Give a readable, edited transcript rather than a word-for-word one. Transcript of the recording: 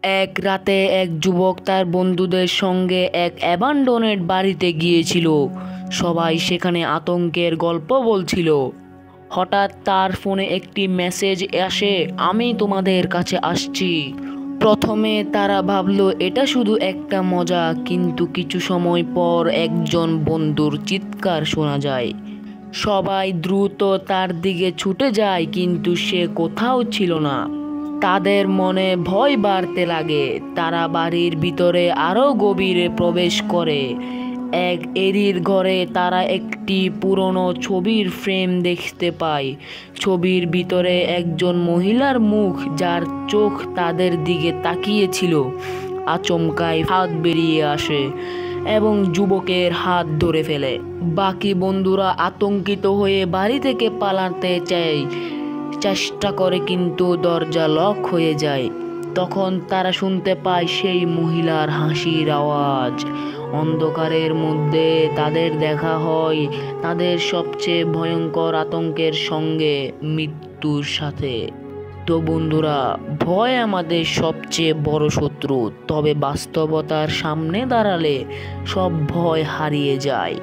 এক রাতে এক যুবক তার বন্ধুদের সঙ্গে এক অ্যাবান্ডনেড বাড়িতে গিয়েছিল। সবাই সেখানে আতঙ্কের গল্প বলছিল। হঠাৎ তার ফোনে একটি মেসেজ আসে, আমি তোমাদের কাছে আসছি। প্রথমে তারা ভাবলো এটা শুধু একটা মজা, কিন্তু কিছু সময় পর একজন বন্ধুর চিৎকার শোনা যায়। সবাই দ্রুত তার দিকে ছুটে যায়, কিন্তু সে কোথাও ছিল না। তাদের মনে ভয় বাড়তে লাগে। তারা বাড়ির ভিতরে আরো গভীরে প্রবেশ করে। এক এরির ঘরে তারা একটি পুরনো ছবির ফ্রেম দেখতে পায়। ছবির ভিতরে একজন মহিলার মুখ, যার চোখ তাদের দিকে তাকিয়েছিল। আচমকাই হাত বেরিয়ে আসে এবং যুবকের হাত ধরে ফেলে। বাকি বন্ধুরা আতঙ্কিত হয়ে বাড়ি থেকে পালাতে চেষ্টা করে, কিন্তু দরজা লক হয়ে যায়। তখন তারা শুনতে পায় সেই মহিলার হাসির আওয়াজ। অন্ধকারের মধ্যে তাদের দেখা হয় তাদের সবচেয়ে ভয়ঙ্কর আতঙ্কের সঙ্গে, মৃত্যুর সাথে। তো বন্ধুরা, ভয় আমাদের সবচেয়ে বড় শত্রু, তবে বাস্তবতার সামনে দাঁড়ালে সব ভয় হারিয়ে যায়।